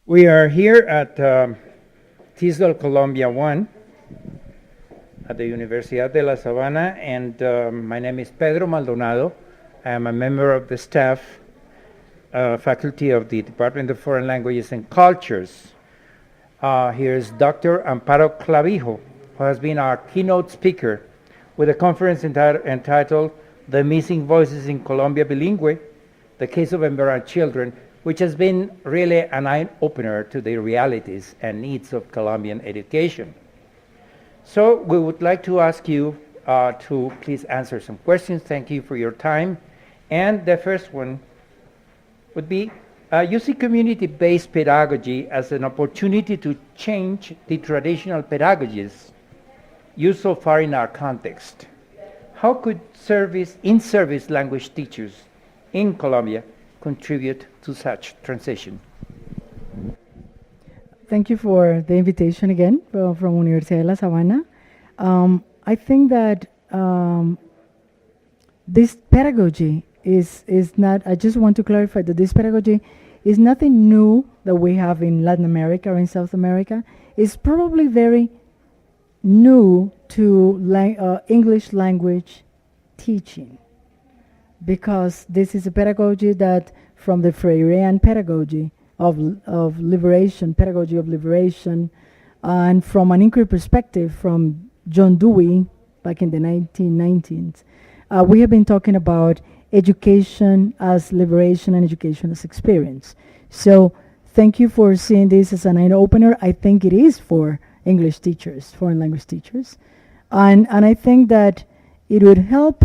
We are here at TESOL Colombia I at the Universidad de La Sabana, and my name is Pedro Maldonado. I am a member of the staff faculty of the Department of Foreign Languages and Cultures. Here is Dr. Amparo Clavijo, who has been our keynote speaker with a conference entitled The Missing Voices in Colombia Bilingüe, the Case of Embarrassed Children, which has been really an eye-opener to the realities and needs of Colombian education. So we would like to ask you to please answer some questions. Thank you for your time. And the first one would be, you see community-based pedagogy as an opportunity to change the traditional pedagogies used so far in our context. How could in-service language teachers in Colombia contribute to such transition? Thank you for the invitation again from Universidad de La Sabana. I think that this pedagogy is not, I just want to clarify that this pedagogy is nothing new that we have in Latin America or in South America. It's probably very new to English language teaching, because this is a pedagogy that from the Freirean pedagogy of liberation, pedagogy of liberation, and from an inquiry perspective from John Dewey back in the 1990s, we have been talking about education as liberation and education as experience. So thank you for seeing this as an eye-opener. I think it is for English teachers, foreign language teachers. And I think that it would help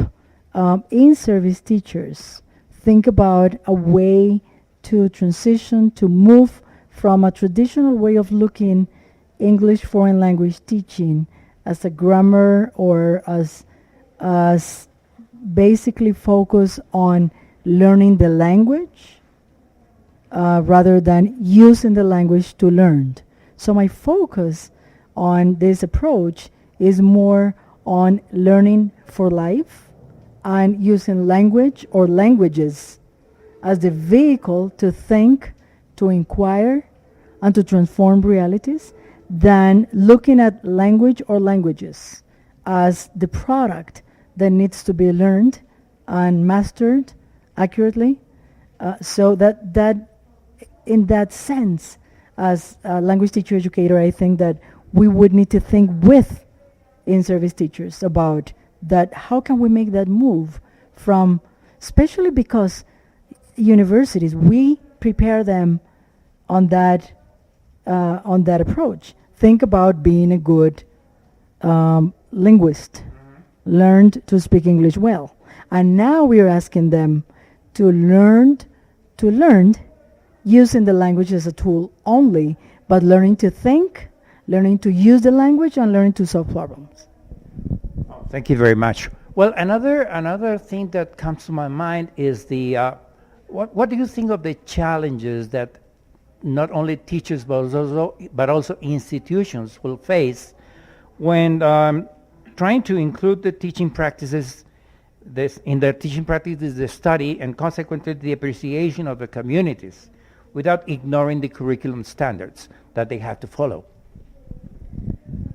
in-service teachers think about a way to transition, to move from a traditional way of looking English foreign language teaching as a grammar or as basically focus on learning the language rather than using the language to learn. So my focus on this approach is more on learning for life and using language or languages as the vehicle to think, to inquire, and to transform realities, than looking at language or languages as the product that needs to be learned and mastered accurately. So that in that sense, as a language teacher educator, I think that we would need to think with in-service teachers about that. How can we make that move from, especially because universities, we prepare them on that approach. Think about being a good linguist, learned to speak English well. And now we are asking them to learn using the language as a tool only, but learning to think, learning to use the language, and learning to solve problems. Oh, thank you very much. Well, another thing that comes to my mind is the what do you think of the challenges that not only teachers but also institutions will face when trying to include the teaching practices in their teaching practices, the study and consequently the appreciation of the communities, without ignoring the curriculum standards that they have to follow?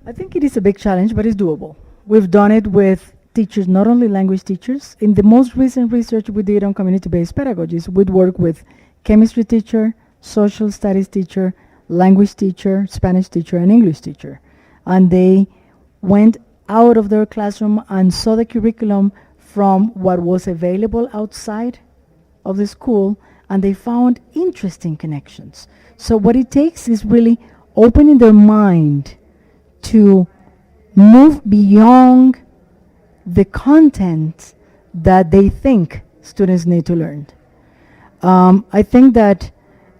I think it is a big challenge, but it's doable. We've done it with teachers, not only language teachers. In the most recent research we did on community-based pedagogies, we'd work with chemistry teacher, social studies teacher, language teacher, Spanish teacher, and English teacher. And they went out of their classroom and saw the curriculum from what was available outside of the school, and they found interesting connections. So what it takes is really opening their mind to move beyond the content that they think students need to learn. I think that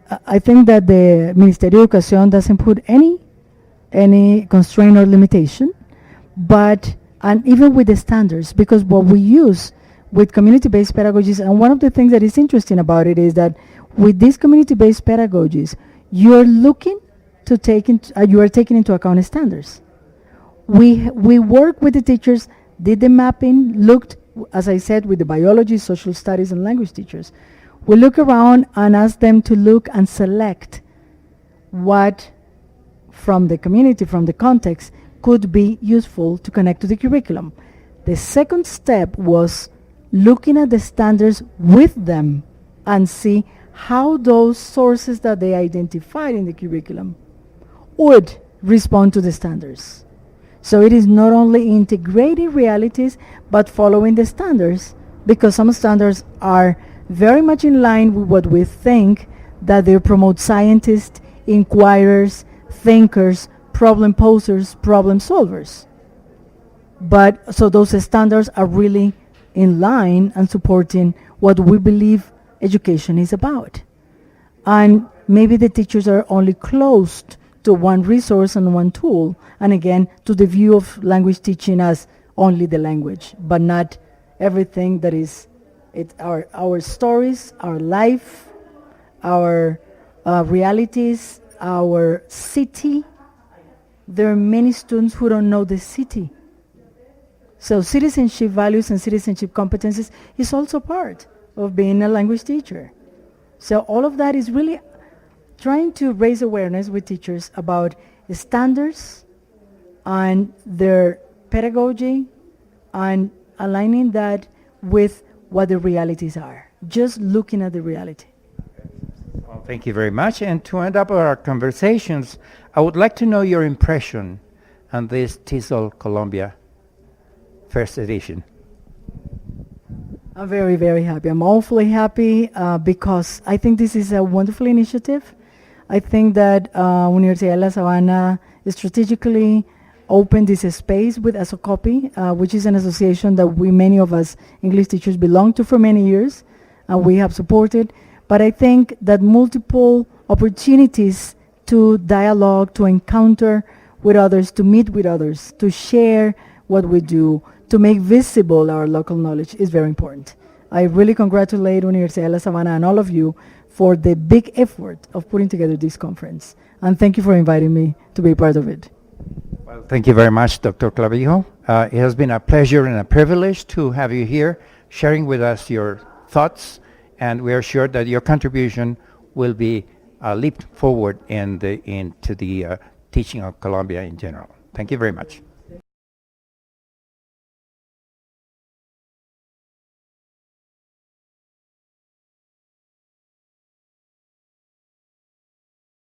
the Ministerio de Educación doesn't put any constraint or limitation, and even with the standards, because what we use with community-based pedagogies, and one of the things that is interesting about it is that with these community-based pedagogies, you are taking into account standards. We work with the teachers, did the mapping, looked, as I said, with the biology, social studies, and language teachers. We look around and ask them to look and select what from the community, from the context, could be useful to connect to the curriculum. The second step was looking at the standards with them and see how those sources that they identified in the curriculum would respond to the standards. So it is not only integrating realities, but following the standards, because some standards are very much in line with what we think, that they promote scientists, inquirers, thinkers, problem posers, problem solvers. But so those standards are really in line and supporting what we believe education is about. And maybe the teachers are only closed to one resource and one tool, and again, to the view of language teaching as only the language, but not everything that is our stories, our life, our realities, our city. There are many students who don't know the city. So citizenship values and citizenship competencies is also part of being a language teacher. So all of that is really trying to raise awareness with teachers about the standards and their pedagogy and aligning that with what the realities are. Just looking at the reality. Well, thank you very much. And to end up our conversations, I would like to know your impression on this TESOL Colombia first edition. I'm very, very happy. I'm awfully happy because I think this is a wonderful initiative. I think that Universidad de La Sabana strategically opened this space with ASOCOPI, which is an association that many of us English teachers belong to for many years, and we have supported. But I think that multiple opportunities to dialogue, to encounter with others, to meet with others, to share what we do, to make visible our local knowledge is very important. I really congratulate Universidad de La Sabana and all of you for the big effort of putting together this conference. And thank you for inviting me to be part of it. Well, thank you very much, Dr. Clavijo. It has been a pleasure and a privilege to have you here sharing with us your thoughts, and we are sure that your contribution will be a leap forward into the teaching of Colombia in general. Thank you very much.